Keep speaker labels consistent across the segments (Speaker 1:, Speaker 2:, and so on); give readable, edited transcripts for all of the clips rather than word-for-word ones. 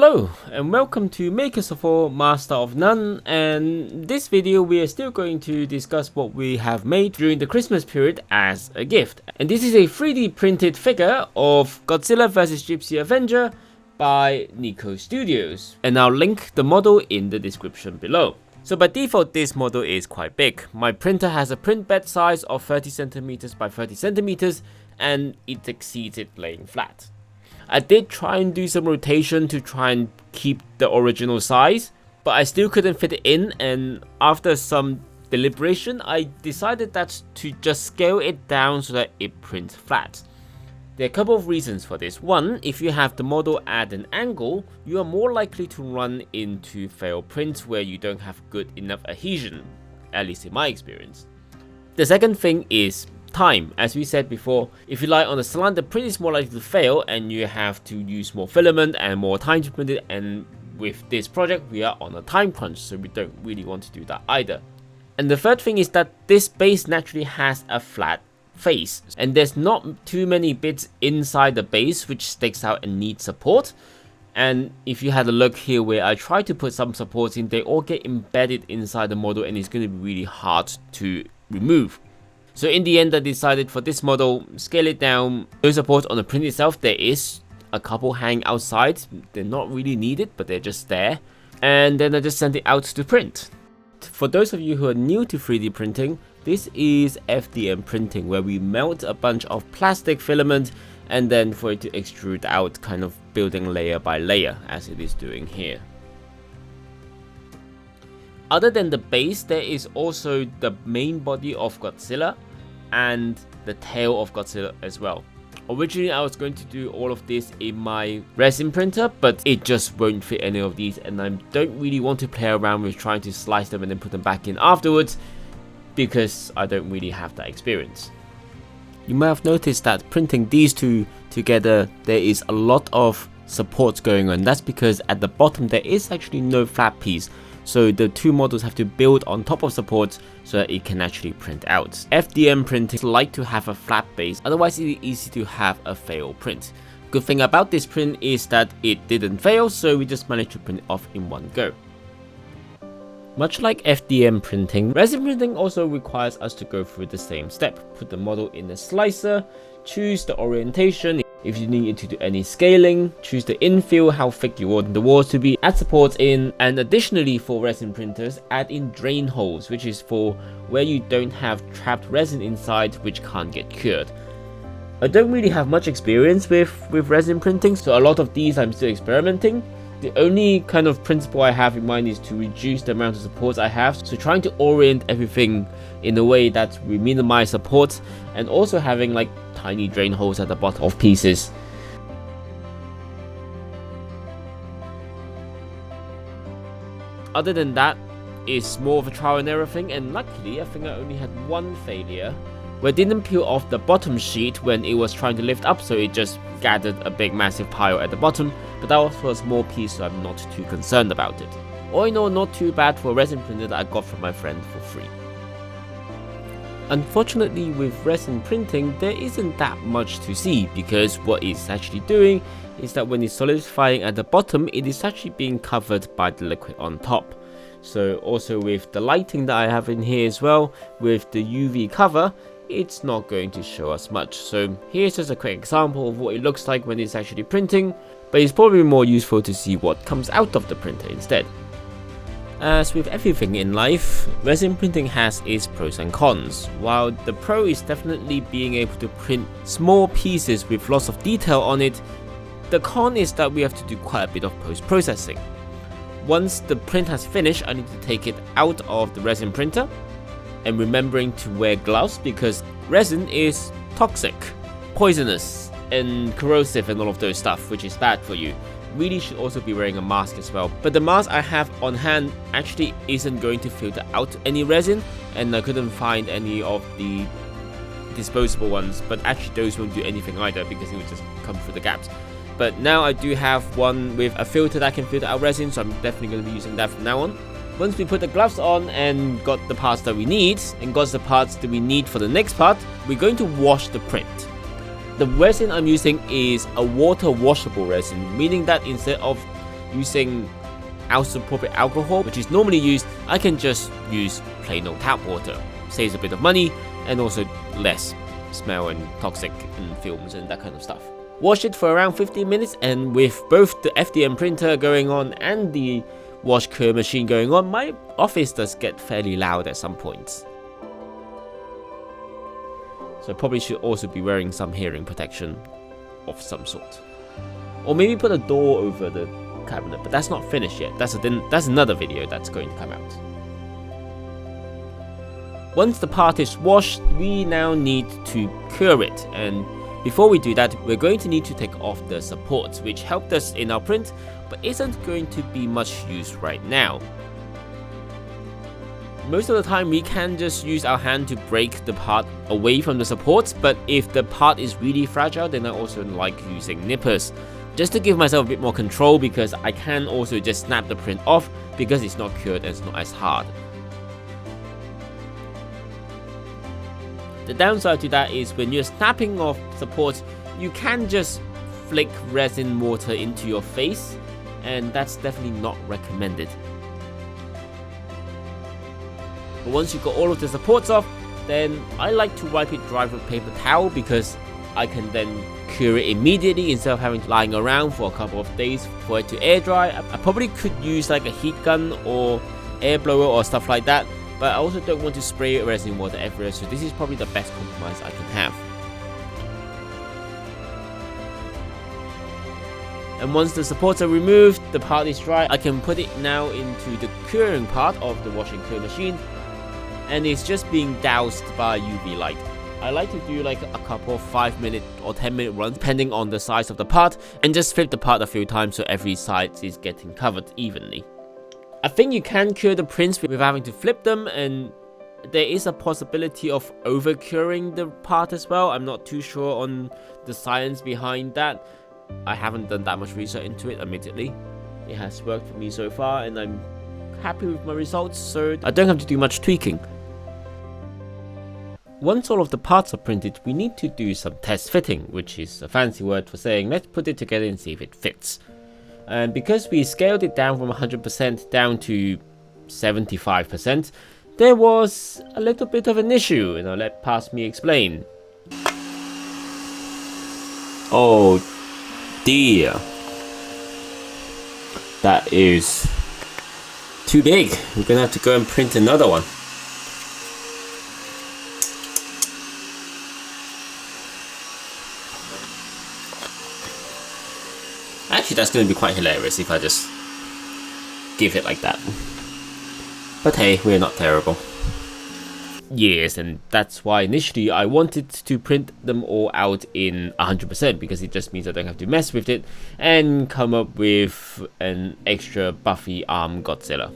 Speaker 1: Hello and welcome to Makers of All, Master of None, and this video we are still going to discuss what we have made during the Christmas period as a gift. And this is a 3D printed figure of Godzilla vs Gipsy Avenger by Nico Studios, and I'll link the model in the description below. So by default this model is quite big. My printer has a print bed size of 30cm by 30cm and it exceeds it laying flat. I did try and do some rotation to try and keep the original size, but I still couldn't fit it in, and after some deliberation I decided that to just scale it down so that it prints flat. There are a couple of reasons for this. One, if you have the model at an angle, you are more likely to run into failed prints where you don't have good enough adhesion, at least in my experience. The second thing is time. As we said before, if you rely on the slant, the print is more likely to fail and you have to use more filament and more time to print it, and with this project we are on a time crunch, so we don't really want to do that either. And the third thing is that this base naturally has a flat face and there's not too many bits inside the base which sticks out and needs support. And if you had a look here where I try to put some supports in, they all get embedded inside the model and it's going to be really hard to remove. So in the end I decided for this model, scale it down, no support on the print itself. There is a couple hanging outside, they're not really needed but they're just there, and then I just sent it out to print. For those of you who are new to 3D printing, this is FDM printing, where we melt a bunch of plastic filament and then for it to extrude out, kind of building layer by layer as it is doing here. Other than the base, there is also the main body of Godzilla and the tail of Godzilla as well. Originally I was going to do all of this in my resin printer, but it just won't fit any of these and I don't really want to play around with trying to slice them and then put them back in afterwards, because I don't really have that experience. You might have noticed that printing these two together there is a lot of supports going on. That's because at the bottom there is actually no flat piece, so the two models have to build on top of supports so that it can actually print out. FDM printing like to have a flat base, otherwise it is easy to have a failed print. Good thing about this print is that it didn't fail, so we just managed to print it off in one go. Much like FDM printing, resin printing also requires us to go through the same step. Put the model in a slicer, choose the orientation, if you need to do any scaling, choose the infill, how thick you want the walls to be, add supports in, and additionally for resin printers, add in drain holes, which is for where you don't have trapped resin inside which can't get cured. I don't really have much experience with resin printing, so a lot of these I'm still experimenting. The only kind of principle I have in mind is to reduce the amount of supports I have, so trying to orient everything in a way that we minimize supports, and also having like tiny drain holes at the bottom of pieces. Other than that, it's more of a trial and error thing, and luckily I think I only had one failure where it didn't peel off the bottom sheet when it was trying to lift up, so it just gathered a big massive pile at the bottom, but that was a small piece, so I'm not too concerned about it. All in all, not too bad for a resin printer that I got from my friend for free. Unfortunately with resin printing there isn't that much to see, because what it's actually doing is that when it's solidifying at the bottom it is actually being covered by the liquid on top. So also with the lighting that I have in here as well, with the UV cover, it's not going to show us much. So here's just a quick example of what it looks like when it's actually printing, but it's probably more useful to see what comes out of the printer instead. As with everything in life, resin printing has its pros and cons. While the pro is definitely being able to print small pieces with lots of detail on it, the con is that we have to do quite a bit of post-processing. Once the print has finished, I need to take it out of the resin printer, and remembering to wear gloves because resin is toxic, poisonous and corrosive and all of those stuff, which is bad for you. Really should also be wearing a mask as well, but the mask I have on hand actually isn't going to filter out any resin, and I couldn't find any of the disposable ones, but actually those won't do anything either because it will just come through the gaps. But now I do have one with a filter that can filter out resin, so I'm definitely going to be using that from now on. Once we put the gloves on and got the parts that we need, and got the parts that we need for the next part, we're going to wash the print. The resin I'm using is a water washable resin, meaning that instead of using isopropyl alcohol, which is normally used, I can just use plain old tap water. Saves a bit of money and also less smell and toxic and fumes and that kind of stuff. Wash it for around 15 minutes, and with both the FDM printer going on and the wash cure machine going on, my office does get fairly loud at some points. So I probably should also be wearing some hearing protection of some sort. Or maybe put a door over the cabinet, but that's not finished yet. That's another video that's going to come out. Once the part is washed, we now need to cure it, and before we do that, we're going to need to take off the supports, which helped us in our print, but isn't going to be much use right now. Most of the time we can just use our hand to break the part away from the supports, but if the part is really fragile, then I also like using nippers, just to give myself a bit more control, because I can also just snap the print off because it's not cured and it's not as hard. The downside to that is when you're snapping off supports, you can just flick resin water into your face, and that's definitely not recommended. But once you've got all of the supports off, then I like to wipe it dry with a paper towel, because I can then cure it immediately instead of having to lying around for a couple of days for it to air dry. I probably could use like a heat gun or air blower or stuff like that, but I also don't want to spray resin water everywhere, so this is probably the best compromise I can have. And once the supports are removed, the part is dry, I can put it now into the curing part of the wash and cure machine, and it's just being doused by UV light. I like to do like a couple of 5-minute or 10-minute runs depending on the size of the part, and just flip the part a few times so every side is getting covered evenly. I think you can cure the prints without having to flip them, and there is a possibility of over curing the part as well. I'm not too sure on the science behind that. I haven't done that much research into it, admittedly. It has worked for me so far, and I'm happy with my results, so I don't have to do much tweaking. Once all of the parts are printed, we need to do some test fitting, which is a fancy word for saying let's put it together and see if it fits. And because we scaled it down from 100% down to 75%, there was a little bit of an issue, and I'll let past me explain. Oh dear. That is too big. We're gonna have to go and print another one. Actually, that's going to be quite hilarious if I just give it like that. But hey, we're not terrible. Yes, and that's why initially I wanted to print them all out in 100%, because it just means I don't have to mess with it and come up with an extra buffy arm Godzilla.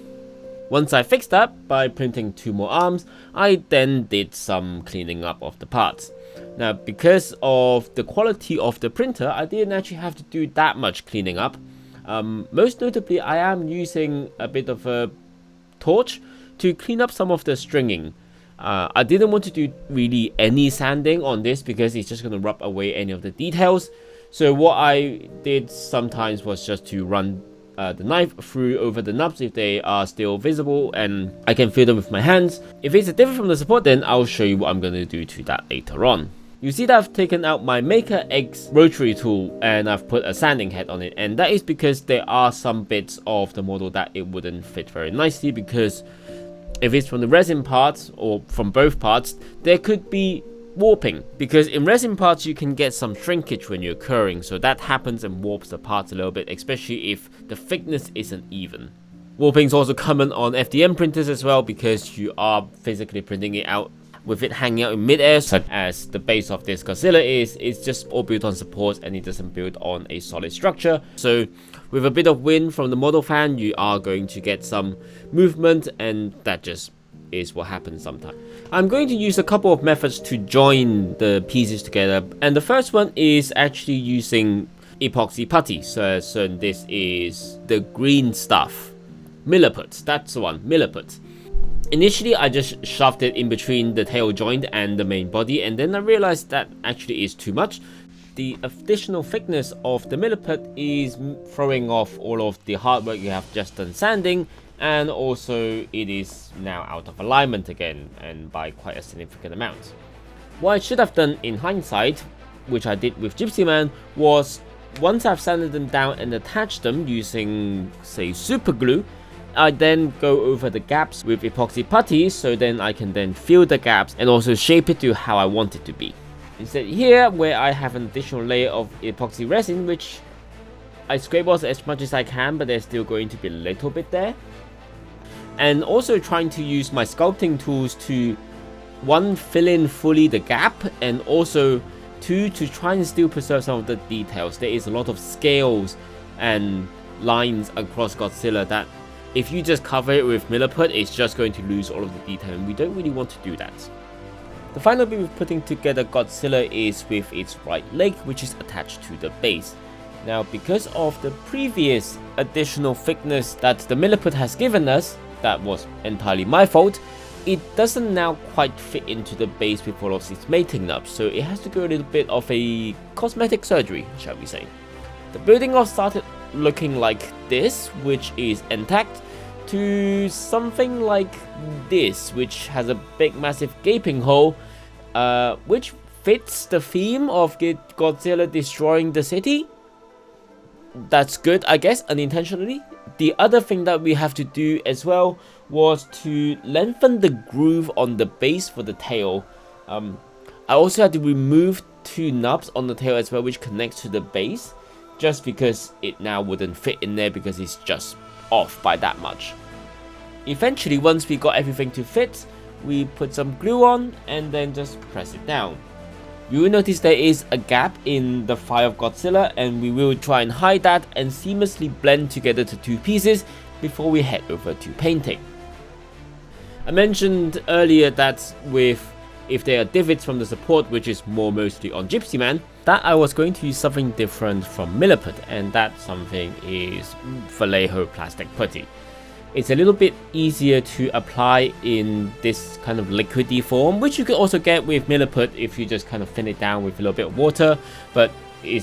Speaker 1: Once I fixed that by printing 2 more arms, I then did some cleaning up of the parts. Now, because of the quality of the printer, I didn't actually have to do that much cleaning up. Most notably, I am using a bit of a torch to clean up some of the stringing. I didn't want to do really any sanding on this because it's just going to rub away any of the details. So what I did sometimes was just to run the knife through over the nubs if they are still visible, and I can feel them with my hands. If it's different from the support, then I'll show you what I'm going to do to that later on. You see that I've taken out my Maker X rotary tool and I've put a sanding head on it, and that is because there are some bits of the model that it wouldn't fit very nicely, because if it's from the resin parts or from both parts, there could be warping, because in resin parts you can get some shrinkage when you're curing, so that happens and warps the parts a little bit, especially if the thickness isn't even. Warping is also common on FDM printers as well, because you are physically printing it out with it hanging out in mid-air, such as the base of this Godzilla is. It's just all built on supports and it doesn't build on a solid structure. So with a bit of wind from the model fan, you are going to get some movement, and that just is what happens sometimes. I'm going to use a couple of methods to join the pieces together, and the first one is actually using epoxy putty. So this is the green stuff, Milliput, that's the one, Milliput. Initially I just shoved it in between the tail joint and the main body, and then I realized that actually is too much. the additional thickness of the milliput is throwing off all of the hard work you have just done sanding, and also it is now out of alignment again, and by quite a significant amount. What I should have done in hindsight, which I did with Gipsy Man, was once I've sanded them down and attached them using, say, super glue, I then go over the gaps with epoxy putty, so then I can then fill the gaps and also shape it to how I want it to be. Instead here, where I have an additional layer of epoxy resin, which I scrape off as much as I can, but there's still going to be a little bit there. And also trying to use my sculpting tools to, one, fill in fully the gap, and also two, to try and still preserve some of the details. There is a lot of scales and lines across Godzilla that if you just cover it with milliput, it's just going to lose all of the detail, and we don't really want to do that. The final bit with putting together Godzilla is with its right leg, which is attached to the base. Now, because of the previous additional thickness that the milliput has given us, that was entirely my fault, it doesn't now quite fit into the base with all of its mating nubs, so it has to go a little bit of a cosmetic surgery, shall we say. The building off started looking like this, which is intact, to something like this, which has a big massive gaping hole, which fits the theme of Godzilla destroying the city. That's good, I guess, unintentionally. The other thing that we have to do as well was to lengthen the groove on the base for the tail. I also had to remove two nubs on the tail as well, which connects to the base, just because it now wouldn't fit in there because it's just off by that much. Eventually, once we got everything to fit, we put some glue on and then just press it down. You will notice there is a gap in the thigh of Godzilla, and we will try and hide that and seamlessly blend together the two pieces before we head over to painting. I mentioned earlier that if there are divots from the support, which is mostly on Gipsy Man, that I was going to use something different from milliput, and that something is Vallejo plastic putty. It's a little bit easier to apply in this kind of liquidy form, which you can also get with milliput if you just kind of thin it down with a little bit of water, but it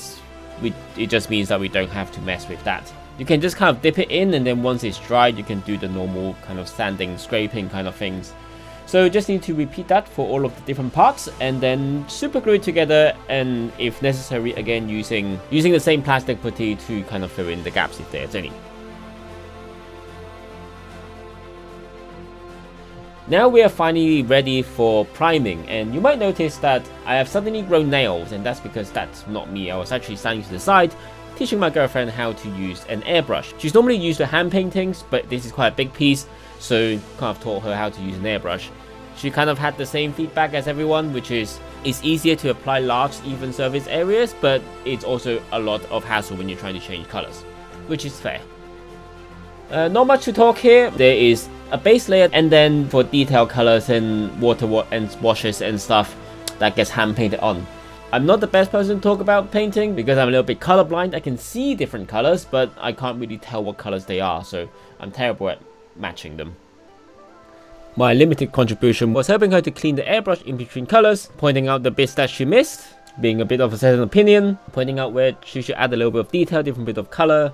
Speaker 1: just means that we don't have to mess with that. You can just kind of dip it in, and then once it's dried, you can do the normal kind of sanding, scraping kind of things. So just need to repeat that for all of the different parts, and then super glue it together, and if necessary, again using the same plastic putty to kind of fill in the gaps if there's any. Now we are finally ready for priming, and you might notice that I have suddenly grown nails, and that's because that's not me. I was actually standing to the side teaching my girlfriend how to use an airbrush. She's normally used to hand paintings, but this is quite a big piece, so kind of taught her how to use an airbrush. She kind of had the same feedback as everyone, which is it's easier to apply large even surface areas, but it's also a lot of hassle when you're trying to change colors, which is fair. Not much to talk here. There is a base layer, and then for detail colors and water and washes and stuff that gets hand painted on. I'm not the best person to talk about painting because I'm a little bit colorblind. I can see different colors, but I can't really tell what colors they are, so I'm terrible at matching them. My limited contribution was helping her to clean the airbrush in between colors, pointing out the bits that she missed, being a bit of a second opinion, pointing out where she should add a little bit of detail, different bit of color,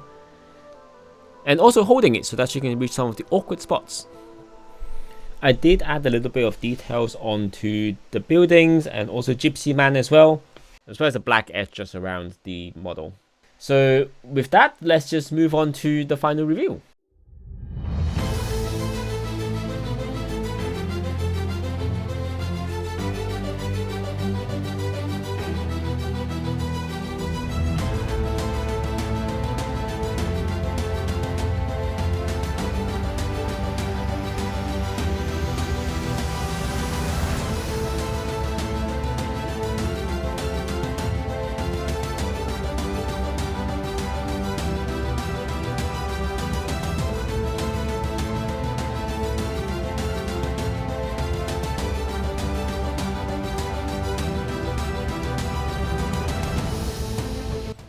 Speaker 1: and also holding it so that she can reach some of the awkward spots. I did add a little bit of details onto the buildings and also Gipsy Man as well as a black edge just around the model. So with that, let's just move on to the final review.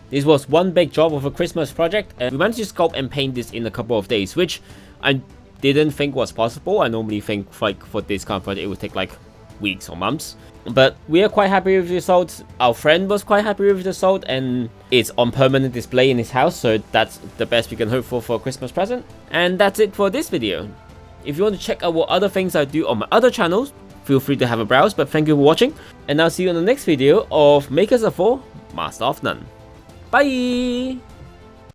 Speaker 1: This was one big job of a Christmas project, and we managed to sculpt and paint this in a couple of days, which I didn't think was possible. I normally think like for this kind of project it would take like weeks or months. But we are quite happy with the result. Our friend was quite happy with the result, and it's on permanent display in his house, so that's the best we can hope for a Christmas present. And that's it for this video. If you want to check out what other things I do on my other channels, feel free to have a browse, but thank you for watching, and I'll see you in the next video of Makers of 4, Master of None. Bye!